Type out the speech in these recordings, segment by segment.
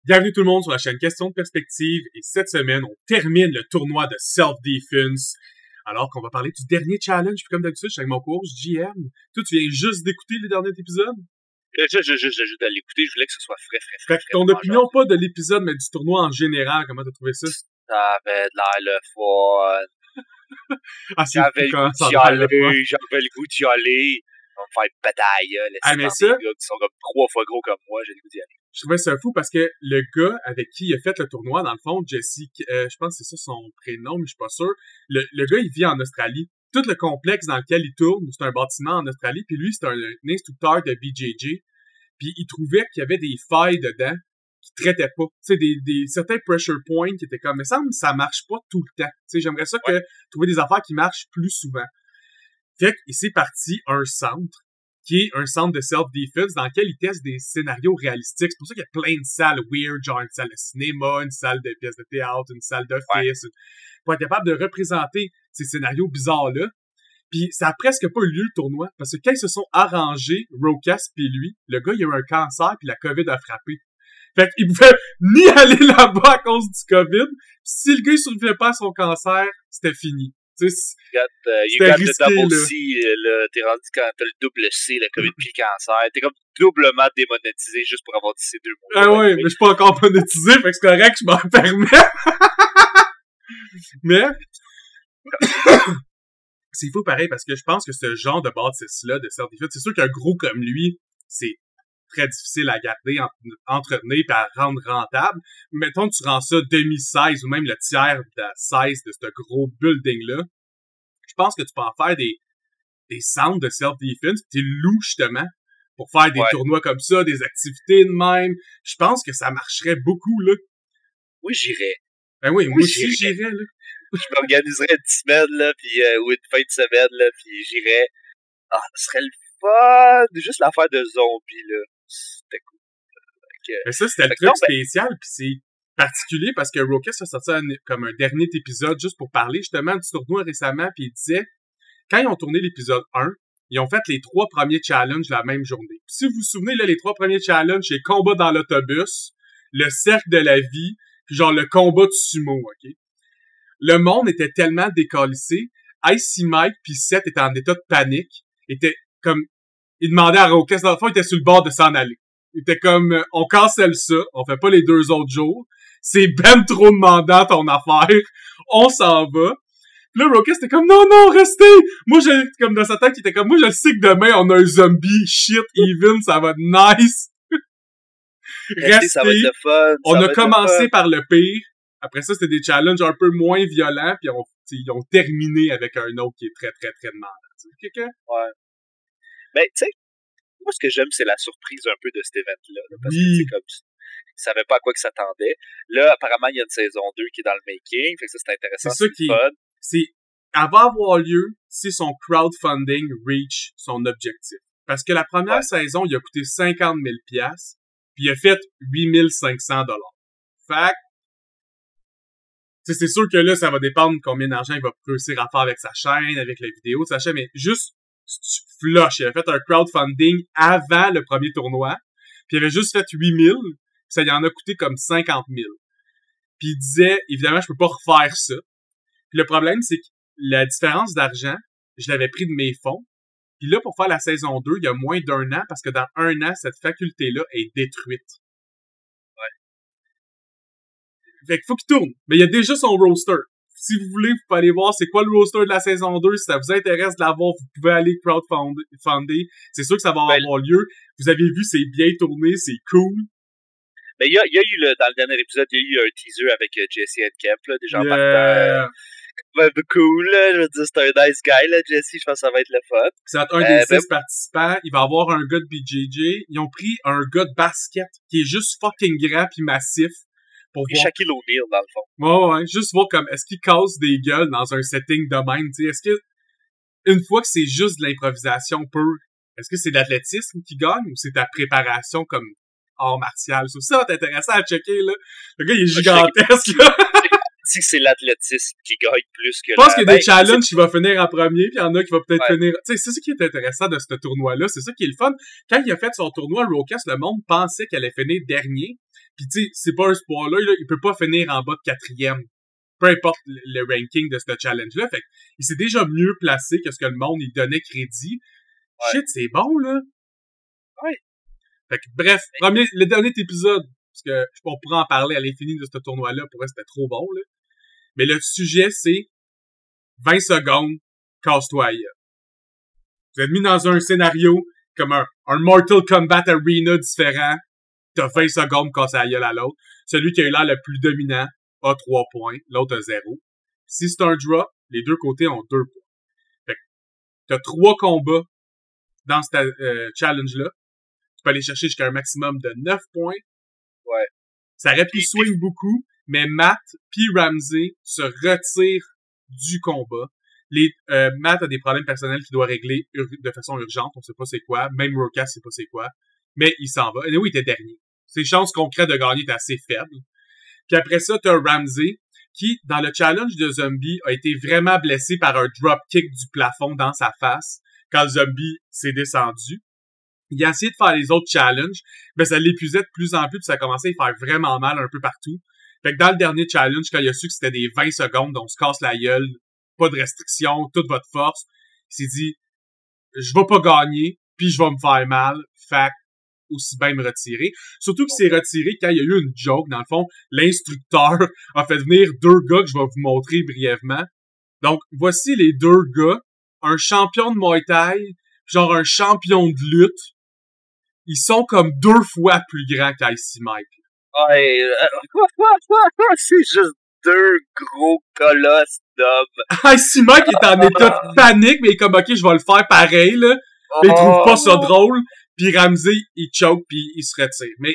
Bienvenue tout le monde sur la chaîne Question de Perspective et cette semaine, on termine le tournoi de Self-Defense alors qu'on va parler du dernier challenge. Puis comme d'habitude, je suis avec mon coach, JM. Toi, tu viens juste d'écouter le dernier épisode? Juste à l'écouter, je voulais que ce soit frais. Fait que ton opinion, pas de l'épisode, mais du tournoi en général, comment t'as trouvé ça? Ça avait de l'air le fun. Ah, c'est J'avais quand ça le a l'air le fun. j'avais le goût d'y aller. On va me faire bataille, Ah, mais ça- des gars qui sont comme 3 fois gros comme moi, j'ai le goût d'y aller. Je trouvais ça fou parce que le gars avec qui il a fait le tournoi, dans le fond, Jesse, je pense que c'est ça son prénom, mais je suis pas sûr. Le gars, il vit en Australie. Tout le complexe dans lequel il tourne, c'est un bâtiment en Australie, puis lui, c'est un instructeur de BJJ. Puis il trouvait qu'il y avait des failles dedans qu'il traitait pas. Tu sais, certains pressure points qui étaient comme, mais ça marche pas tout le temps. Tu sais, j'aimerais ça que trouver des affaires qui marchent plus souvent. Fait qu'il s'est parti un centre qui est un centre de self-defense dans lequel il teste des scénarios réalistiques. C'est pour ça qu'il y a plein de salles weird, genre une salle de cinéma, une salle de pièces de théâtre, une salle d'office, pour être capable de représenter ces scénarios bizarres-là. Puis ça a presque pas eu lieu le tournoi, parce que quand ils se sont arrangés, Rokas puis lui, le gars, il a eu un cancer puis la COVID a frappé. Fait qu'il pouvait ni aller là-bas à cause du COVID, pis si le gars il survivait pas à son cancer, c'était fini. Tu sais, You got risqué, the double là. C, là, t'es rendu quand t'as le double C, la COVID puis le cancer. T'es comme doublement démonétisé juste pour avoir dit ces deux mots. ah ouais, mais je suis pas encore monétisé, fait que c'est correct, je m'en permets. Mais, c'est fou pareil, parce que je pense que ce genre de bâtisse-là, de self-defense, c'est sûr qu'un gros comme lui, c'est très difficile à garder, entretenir et à rendre rentable. Mettons que tu rends ça demi-size ou même le tiers de la size de ce gros building-là. Je pense que tu peux en faire des centres de self-defense. T'es loup, justement, pour faire des tournois comme ça, des activités de même. Je pense que ça marcherait beaucoup, là. Oui, j'irais. Ben oui, moi aussi, j'irais, là. Je m'organiserais une semaine, là, puis ou une fin de semaine, là, puis j'irais. Ah, ce serait le fun! Juste l'affaire de zombies, là. C'était cool. Mais ça, c'était le truc spécial, puis c'est particulier parce que Rokas a sorti comme un dernier épisode juste pour parler justement du tournoi récemment, puis il disait, quand ils ont tourné l'épisode 1, ils ont fait les 3 premiers challenges la même journée. Puis si vous vous souvenez, là, les 3 premiers challenges, c'est combat dans l'autobus, le cercle de la vie, puis genre le combat de sumo, ok? Le monde était tellement décalissé, Icy Mike puis Seth étaient en état de panique, étaient comme, ils demandaient à Rokas, dans le fond, ils étaient sur le bord de s'en aller. Ils étaient comme, on cancelle ça, on fait pas les 2 autres jours, c'est ben trop demandant ton affaire, on s'en va. Puis là, Rokas était comme, non, restez! Moi, comme dans sa tête, il était comme, moi, je sais que demain, on a un zombie, shit, even, ça va être nice. Restez, ça va être le fun. On a commencé par le pire. Après ça, c'était des challenges un peu moins violents, puis ils ont terminé avec un autre qui est très, très, très demandant. Quelqu'un? Ouais. Mais, tu sais, moi, ce que j'aime, c'est la surprise un peu de cet event-là. Parce que, c'est comme, ils savaient pas à quoi qu'ils s'attendaient. Là, apparemment, il y a une saison 2 qui est dans le making. Fait que ça, c'est intéressant. C'est ça qui fun. Elle va avoir lieu si son crowdfunding reach son objectif. Parce que la première saison, il a coûté 50 000 $, puis il a fait 8 500 $. Fait que, c'est sûr que là, ça va dépendre combien d'argent il va réussir à faire avec sa chaîne, avec les vidéos de sa chaîne, mais juste, tu flushes. Il a fait un crowdfunding avant le premier tournoi, puis il avait juste fait 8 000, puis ça lui en a coûté comme 50 000. Puis il disait, évidemment, je peux pas refaire ça. Puis le problème, c'est que la différence d'argent, je l'avais pris de mes fonds. Puis là, pour faire la saison 2, il y a moins d'1 an, parce que dans 1 an, cette faculté-là est détruite. Fait qu'il faut qu'il tourne. Mais il y a déjà son roster. Si vous voulez, vous pouvez aller voir c'est quoi le roster de la saison 2. Si ça vous intéresse de l'avoir, vous pouvez aller crowdfunder. C'est sûr que ça va avoir lieu. Vous avez vu, c'est bien tourné, c'est cool. Mais il y a eu, dans le dernier épisode, il y a eu un teaser avec Jesse and Kemp, là, déjà en partant. Cool, là. Je veux dire, c'est un nice guy, là, Jesse. Je pense que ça va être le fun. Ça va être un des 6 participants. Il va y avoir un gars de BJJ. Ils ont pris un gars de basket qui est juste fucking grand pis massif. Pour voir... Shaquille O'Neal, dans le fond. Ouais, juste voir comme, est-ce qu'il casse des gueules dans un setting de même, tu sais, est-ce que, une fois que c'est juste de l'improvisation pure, est-ce que c'est de l'athlétisme qui gagne ou c'est ta préparation comme art martial? Ça va être intéressant à checker, là. Le gars, il est gigantesque, là. Si c'est l'athlétisme qui gagne plus que je pense qu'il y a des challenges qui va finir en premier, puis il y en a qui va peut-être finir... Tu sais, c'est ça qui est intéressant de ce tournoi-là, c'est ça qui est le fun. Quand il a fait son tournoi, Rokas, le monde pensait qu'elle allait finir dernier, Puis tu sais, c'est pas un spoiler, là, il peut pas finir en bas de 4e. Peu importe le ranking de ce challenge-là. Fait qu'il s'est déjà mieux placé que ce que le monde il donnait crédit. Ouais. Shit, c'est bon, là. Ouais. Fait que, bref, le dernier épisode, parce que on pourrait en parler à l'infini de ce tournoi-là, pour eux, c'était trop bon, là. Mais le sujet, c'est 20 secondes, casse-toi ailleurs. Vous êtes mis dans un scénario comme un Mortal Kombat Arena différent. T'as 20 secondes casse à gueule à l'autre. Celui qui a eu l'air le plus dominant a 3 points, l'autre a 0. Si c'est un drop, les deux côtés ont 2 points. Fait que t'as 3 combats dans ce challenge-là. Tu peux aller chercher jusqu'à un maximum de 9 points. Ouais. Ça aurait pu swing beaucoup, mais Matt puis Ramsey se retirent du combat. Matt a des problèmes personnels qu'il doit régler de façon urgente. On sait pas c'est quoi. Même Rokas sait pas c'est quoi. Mais il s'en va. Et oui, il était dernier. Ses chances concrètes de gagner étaient assez faibles. Puis après ça, t'as Ramsey, qui, dans le challenge de Zombie, a été vraiment blessé par un dropkick du plafond dans sa face quand le Zombie s'est descendu. Il a essayé de faire les autres challenges, mais ça l'épuisait de plus en plus, puis ça a commencé à faire vraiment mal un peu partout. Fait que dans le dernier challenge, quand il a su que c'était des 20 secondes, on se casse la gueule, pas de restrictions, toute votre force, il s'est dit, je vais pas gagner, puis je vais me faire mal, fait aussi bien me retirer. Surtout qu'il s'est retiré quand il y a eu une joke, dans le fond, l'instructeur a fait venir 2 gars que je vais vous montrer brièvement. Donc, voici les 2 gars, un champion de Muay Thai, genre un champion de lutte. Ils sont comme 2 fois plus grands qu'Icy Mike. Ouais, c'est juste 2 gros colosses d'hommes. Icy Mike est en état de panique, mais il est comme, ok, je vais le faire pareil, là. Mais il trouve pas ça drôle. Puis Ramsey, il choke puis il se retire. Mais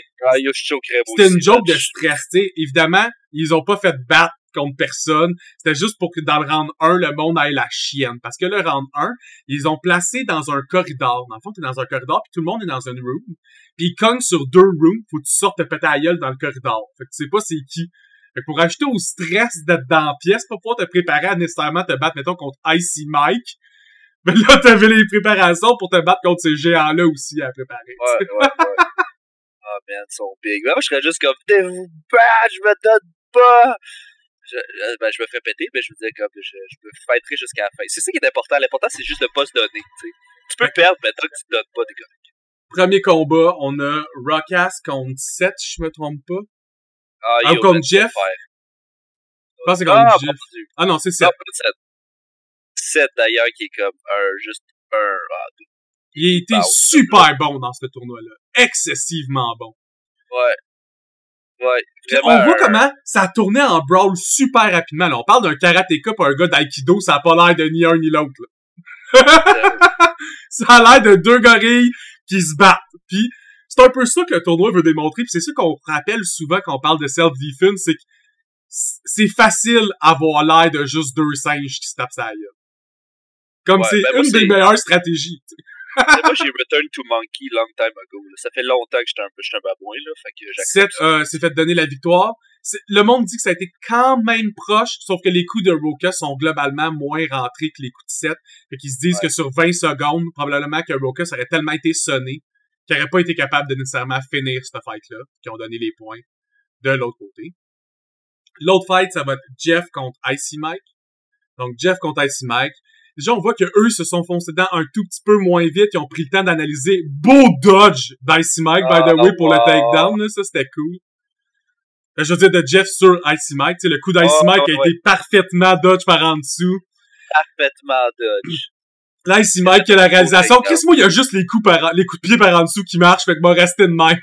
c'était une joke de stress, tu sais. Évidemment, ils ont pas fait battre contre personne. C'était juste pour que dans le round 1, le monde aille la chienne. Parce que le round 1, ils ont placé dans un corridor. Dans le fond, t'es dans un corridor puis tout le monde est dans une room. Puis ils cognent sur 2 rooms. Faut que tu sortes te péter la gueule dans le corridor. Fait que tu sais pas c'est qui. Fait que pour ajouter au stress d'être dans la pièce, pour pouvoir te préparer à nécessairement te battre, mettons, contre Icy Mike, mais là, t'avais les préparations pour te battre contre ces géants-là aussi à préparer. Ouais. Oh man, ils sont big. Moi, je serais juste comme, venez-vous battre, je me donne pas! Je me fais péter, mais je me disais comme, je me fêterai jusqu'à la fin. C'est ça qui est important. L'important, c'est juste de pas se donner, tu sais. Tu peux perdre, mais tant que tu te donnes pas, t'es correct. Premier combat, on a Rokas contre Seth, si je me trompe pas. Ah, contre Jeff. Je pense que c'est contre Jeff. Ah non, c'est Seth. Non, pas Seth. Seth, d'ailleurs, qui est comme un... Il a été super bon dans ce tournoi-là. Excessivement bon. Ouais. On voit comment ça a tourné en brawl super rapidement. Là, on parle d'un karatéka pour un gars d'aïkido, ça a pas l'air de ni un ni l'autre. Ça a l'air de 2 gorilles qui se battent. Puis c'est un peu ça que le tournoi veut démontrer. Puis c'est ça qu'on rappelle souvent quand on parle de self-defense, c'est que c'est facile avoir l'air de juste 2 singes qui se tapent sa gueule. Comme c'est une des meilleures stratégies. Moi, j'ai Return to Monkey long time ago. Là. Ça fait longtemps que j'étais un babouin, là. Fait que Seth s'est fait donner la victoire. Le monde dit que ça a été quand même proche, sauf que les coups de Rokas sont globalement moins rentrés que les coups de Seth. Fait qu'ils se disent que sur 20 secondes, probablement que Rokas aurait tellement été sonné qu'il n'aurait pas été capable de nécessairement finir cette fight-là, qui ont donné les points de l'autre côté. L'autre fight, ça va être Jeff contre Icy Mike. Donc, Jeff contre Icy Mike. Déjà, on voit que eux se sont foncés dedans un tout petit peu moins vite. Ils ont pris le temps d'analyser. Beau dodge d'Icy Mike, by the way, pour le takedown. Là. Ça, c'était cool. Je veux dire, de Jeff sur Icy Mike. Tu sais, le coup d'Icy Mike a été parfaitement dodge par en dessous. Parfaitement dodge. Là, Icy Mike, qui a la réalisation. Chris, moi, il y a juste les coups de pied par en dessous qui marchent. Fait que moi, rester de même.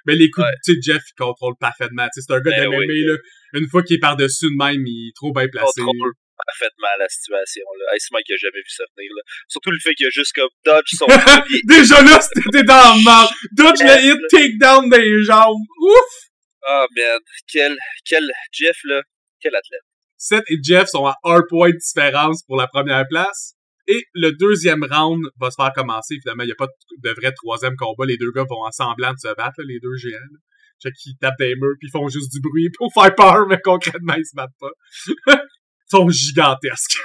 Mais les coups, tu sais, Jeff, il contrôle parfaitement. Tu sais, c'est un gars de MMA, là. Une fois qu'il est par-dessus de même, il est trop bien placé. Parfaitement la situation, là. Icy Mike a jamais vu ça venir, là. Surtout le fait qu'il a juste comme dodge son premier. Déjà là, c'était dans le mal. Dodge le hit, takedown des jambes. Ouf! Oh man. Quel Jeff, là. Quel athlète. Seth et Jeff sont à 1 point de différence pour la première place. Et le deuxième round va se faire commencer. Évidemment, il n'y a pas de vrai 3e combat. Les 2 gars vont en semblant de se battre, là, les 2 géants. Là. Check qu'ils tapent des murs puis ils font juste du bruit pour faire peur, mais concrètement, ils se battent pas. Ils sont gigantesques.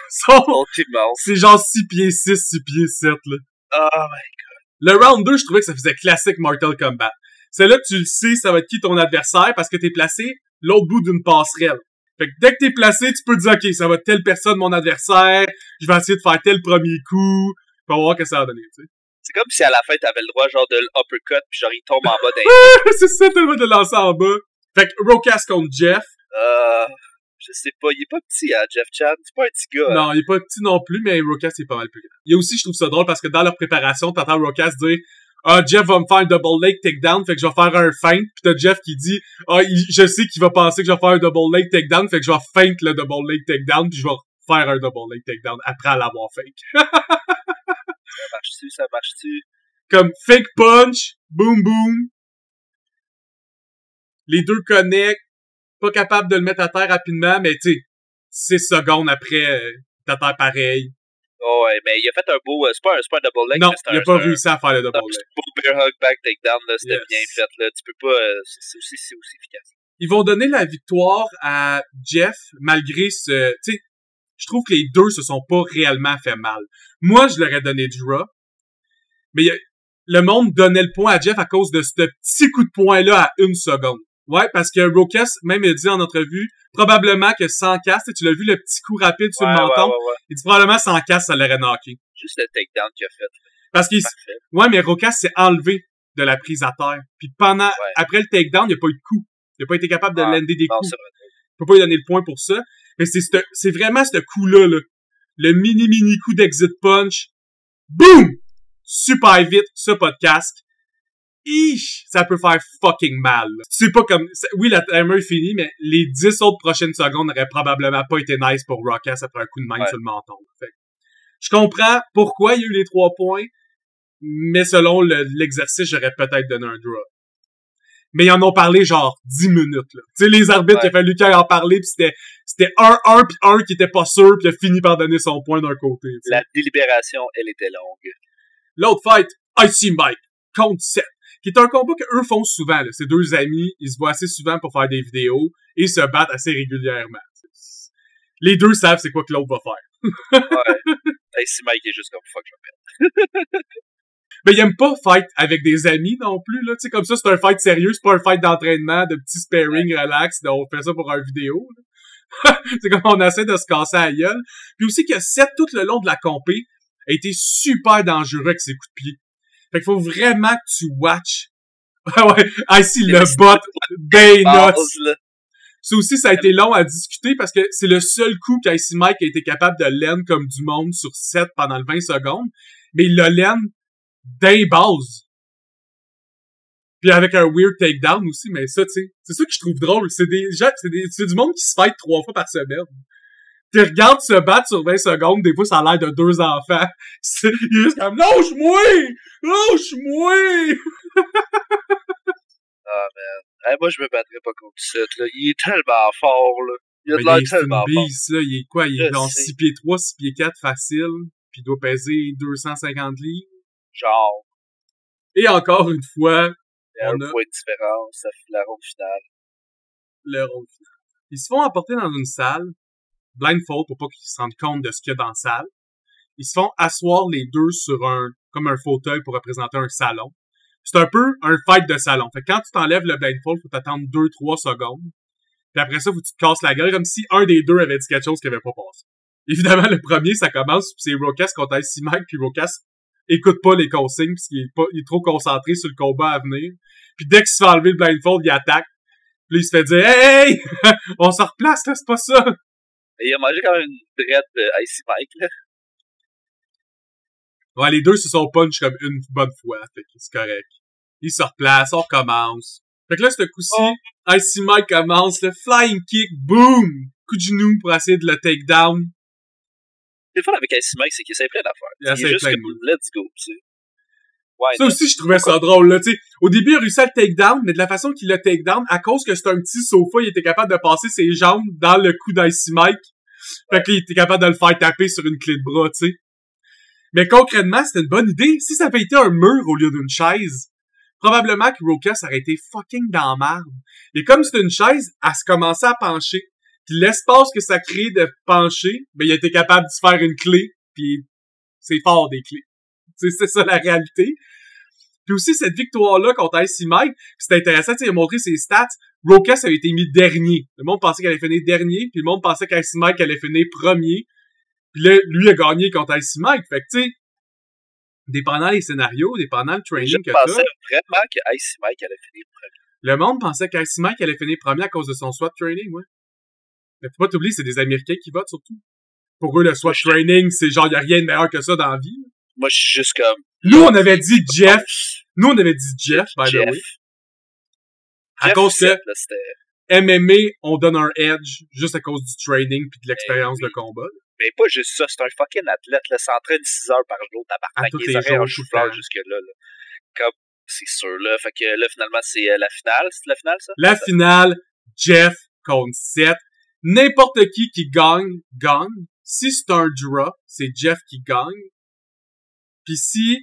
C'est genre 6 pieds 6, 6 pieds 7, là. Oh my god. Le round 2, je trouvais que ça faisait classique Mortal Kombat. Celle-là, tu le sais, ça va être qui ton adversaire parce que t'es placé l'autre bout d'une passerelle. Fait que dès que t'es placé, tu peux te dire, OK, ça va être telle personne mon adversaire, je vais essayer de faire tel premier coup, puis on va voir que ça va donner, tu sais. C'est comme si à la fin, t'avais le droit, genre, de l'uppercut, puis genre, il tombe en bas d'un... C'est ça, t'as le droit de le lancer en bas. Fait que Rocas contre Jeff. Je sais pas, il est pas petit, hein, Jeff Chan. C'est pas un petit gars. Non, il est pas petit non plus, mais Rocas est pas mal plus grand. Il y a aussi, je trouve ça drôle, parce que dans leur préparation, t'entends Rocas dire Jeff va me faire un double leg takedown, fait que je vais faire un feint. Pis t'as Jeff qui dit je sais qu'il va penser que je vais faire un double leg takedown, fait que je vais feint le double leg takedown, puis je vais faire un double leg takedown après l'avoir fake. Ça marche-tu? Comme fake punch, boom boom. Les deux connectent, pas capable de le mettre à terre rapidement, mais tu sais, 6 secondes après, t'as terre pareil. Oh ouais, mais il a fait un beau, c'est pas un double leg. Non, il a pas réussi à faire le double leg. Beau bear hug back takedown, là, c'était bien fait, là. Tu peux pas, c'est aussi efficace. Ils vont donner la victoire à Jeff, malgré ce, tu sais, je trouve que les deux se sont pas réellement fait mal. Moi, je leur ai donné draw, mais le monde donnait le point à Jeff à cause de ce petit coup de poing-là à 1 seconde. Ouais, parce que Rocas, même, il a dit en entrevue, probablement que sans casse, tu l'as vu, le petit coup rapide sur le menton, il dit probablement sans casse, ça l'aurait knocké. Juste le takedown qu'il a fait. Parce qu'il, ouais, mais Rocas s'est enlevé de la prise à terre. Puis après le takedown, il n'y a pas eu de coup. Il n'a pas été capable de lander des coups. Il peut pas lui donner le point pour ça. Mais c'est vraiment ce coup-là, là. Le mini coup d'exit punch. Boom! Super vite, ça pas de casque. Ça peut faire fucking mal. C'est pas comme, oui, la timer est finie, mais les 10 autres prochaines secondes n'auraient probablement pas été nice pour Rocas après un coup de main sur le menton. Fait. Je comprends pourquoi il y a eu les 3 points, mais selon l'exercice, j'aurais peut-être donné un draw. Mais ils en ont parlé genre 10 minutes, là. Tu sais, les arbitres, il a fallu qu'ils en parler, pis c'était 1-1 pis un qui était pas sûr pis il a fini par donner son point d'un côté. T'sais. La délibération, elle était longue. L'autre fight, Icy Mike contre Seth, qui est un combat qu'eux font souvent, là. Ces deux amis, ils se voient assez souvent pour faire des vidéos et se battent assez régulièrement. Les deux savent c'est quoi que l'autre va faire. Ouais. Icy Mike est juste comme fuck, je vais perdre. Ben, il aime pas fight avec des amis non plus, là. Tu sais, comme ça, c'est un fight sérieux, c'est pas un fight d'entraînement, de petit sparring relax, on fait ça pour une vidéo, là. C'est comme on essaie de se casser la gueule. Puis aussi que Seth, tout le long de la compé, a été super dangereux avec ses coups de pied. Fait qu'il faut vraiment que tu watches. Ouais, Icy le bot des nuts. Ça aussi, ça a été long à discuter parce que c'est le seul coup qu'Icy Mike a été capable de land comme du monde sur Seth pendant le 20 secondes. Mais il l'a land d'un base. Puis avec un weird takedown aussi, mais ça, tu sais, c'est ça que je trouve drôle. C'est du monde qui se fight 3 fois par semaine. Tu regardes se battre sur 20 secondes, des fois, ça a l'air de 2 enfants. Il est juste comme, lâche-moi! Lâche-moi! Ah, man. Hey, moi, je me battrais pas contre ça, là. Il est tellement fort, là. Il a de l'air tellement fort. Ça. Il est quoi? Il est dans 6 pieds 3, 6 pieds 4 facile. Puis il doit peser 250 livres. Genre. Et encore une fois, il y a un point de différence, ça fait la ronde finale. Le ronde finale. Ils se font apporter dans une salle, blindfold pour pas qu'ils se rendent compte de ce qu'il y a dans la salle. Ils se font asseoir les deux sur comme un fauteuil pour représenter un salon. C'est un peu un fight de salon. Fait que quand tu t'enlèves le blindfold, faut t'attendre 2-3 secondes. Puis après ça, faut que tu te casses la gueule comme si un des deux avait dit quelque chose qui avait pas passé. Évidemment, le premier, ça commence, puis c'est Rocas contre Icy Mike, puis Rocas écoute pas les consignes parce qu'il est trop concentré sur le combat à venir. Puis dès qu'il se fait enlever le blindfold, il attaque. Puis il se fait dire hey! On se replace là, c'est pas ça! Et il a mangé quand même une drette de Icy Mike, là. Ouais, les deux se sont punch comme une bonne fois, fait que c'est correct. Ils se replacent, on recommence. Fait que là, ce coup-ci, Icy Mike commence, le flying kick, boom! Coup de genou pour essayer de le take down. Le fun avec Icy Mike, c'est qu'il essaie plein d'affaires. Il est juste comme let's go, tu sais. Ouais, ça aussi, je trouvais ça drôle, là, tu sais. Au début, il a réussi à le take down, mais de la façon qu'il l'a take down, à cause que c'est un petit sofa, il était capable de passer ses jambes dans le cou d'Icy Mike. Fait qu'il était capable de le faire taper sur une clé de bras, tu sais. Mais concrètement, c'était une bonne idée. Si ça avait été un mur au lieu d'une chaise, probablement que Rocas aurait été fucking dans la merde. Et comme c'est une chaise, elle se commençait à pencher. Puis l'espace que ça crée de pencher, ben il a été capable de se faire une clé, puis c'est fort des clés. C'est ça la réalité. Puis aussi, cette victoire-là contre Icy Mike, c'était intéressant, tu sais, il a montré ses stats. Rokas avait été mis dernier. Le monde pensait qu'elle allait finir dernier, puis le monde pensait qu'Icy Mike allait finir premier. Puis là, lui a gagné contre Icy Mike. Fait que, tu sais, dépendant les scénarios, dépendant le training que t'as. Je pensais vraiment que Icy Mike allait finir premier. Le monde pensait qu'Icy Mike allait finir premier à cause de son SWAT training, ouais. Mais faut pas t'oublier, c'est des Américains qui votent, surtout. Pour eux, le SWAT training, c'est genre, y a rien de meilleur que ça dans la vie. Moi, je suis juste comme... Nous, on avait dit Jeff. Nous, on avait dit Jeff, by the way. À cause que MMA, on donne un edge juste à cause du training pis de l'expérience de combat. Mais pas juste ça, c'est un fucking athlète, là, s'entraîne 6 heures par jour, tabarnak, les oreilles en chou-fleur jusque-là, là. Comme, c'est sûr, là. Fait que là, finalement, c'est la finale. C'est la finale, ça? La finale, Jeff contre Seth. N'importe qui gagne, gagne. Si c'est un draw, c'est Jeff qui gagne. Pis si,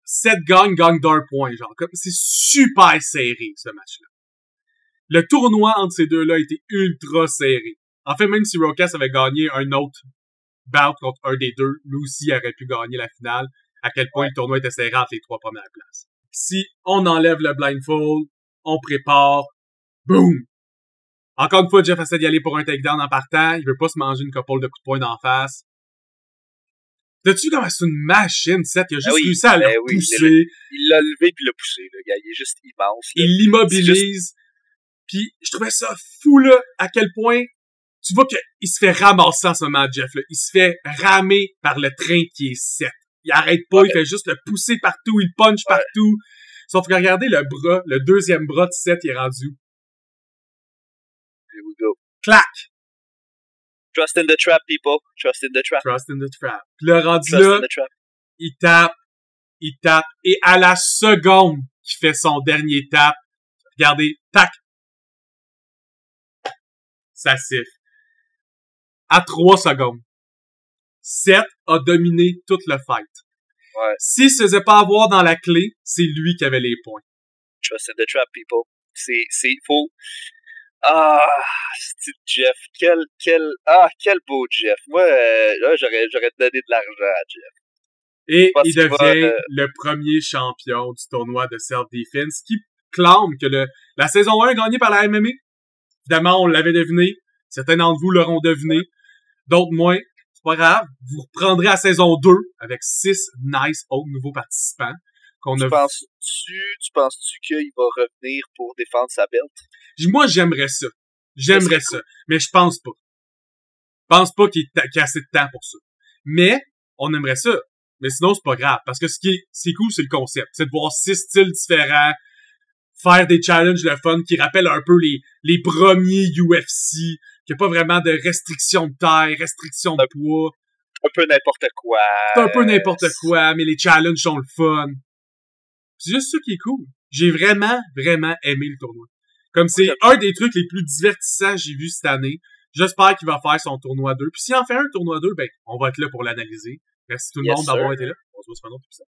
Seth gagne d'un point, genre. Comme, c'est super serré, ce match-là. Le tournoi entre ces deux-là a été ultra serré. En fait, même si Rokas avait gagné un autre bout contre un des deux, lui aussi aurait pu gagner la finale, à quel point le tournoi était serré entre les 3 premières places. Si on enlève le blindfold, on prépare, boom! Encore une fois, Jeff essaie d'y aller pour un takedown en partant, il veut pas se manger une couple de coups de poing d'en face. T'as-tu comme c'est une machine, Seth? Il a juste réussi à le pousser. Il l'a levé puis l'a poussé, le gars. Il est juste immense. Là. Il l'immobilise. Puis je trouvais ça fou, là, à quel point tu vois qu'il se fait ramasser en ce moment, Jeff, là. Il se fait ramer par le train qui est Seth. Il arrête pas, il fait juste le pousser partout, il punch partout. Sauf que regardez le bras, le deuxième bras de Seth, il est rendu. Here we go. Clac! Trust in the trap, people. Trust in the trap. Trust in the trap. Puis le rendu là, il tape, et à la seconde qu'il fait son dernier tap, regardez, tac! Ça siffle. À 3 secondes. Seth a dominé toute le fight. Ouais. S'il se faisait pas avoir dans la clé, c'est lui qui avait les points. Trust in the trap, people. Faut... Ah, c'est Jeff. Quel beau Jeff. Moi, là, j'aurais donné de l'argent à Jeff. Et il devient le premier champion du tournoi de Self-Defense qui clame que la saison 1 est gagnée par la MMA. Évidemment, on l'avait deviné. Certains d'entre vous l'auront deviné. D'autres moins. C'est pas grave. Vous reprendrez la saison 2 avec 6 nice autres nouveaux participants. Tu penses-tu qu'il va revenir pour défendre sa belt? Moi, j'aimerais ça. Ça. Mais je pense pas. Je pense pas qu'il y a assez de temps pour ça. Mais, on aimerait ça. Mais sinon, c'est pas grave. Parce que ce qui est cool, c'est le concept. C'est de voir 6 styles différents, faire des challenges le fun qui rappellent un peu les premiers UFC, qu'il n'y a pas vraiment de restriction de taille, restriction de poids. Un peu n'importe quoi. C'est un peu n'importe quoi, mais les challenges sont le fun. C'est juste ça qui est cool. J'ai vraiment, vraiment aimé le tournoi. Comme c'est un des trucs les plus divertissants que j'ai vu cette année. J'espère qu'il va faire son tournoi 2. Puis s'il en fait un tournoi 2, ben, on va être là pour l'analyser. Merci tout le monde d'avoir été là. On se voit sur un autre épisode.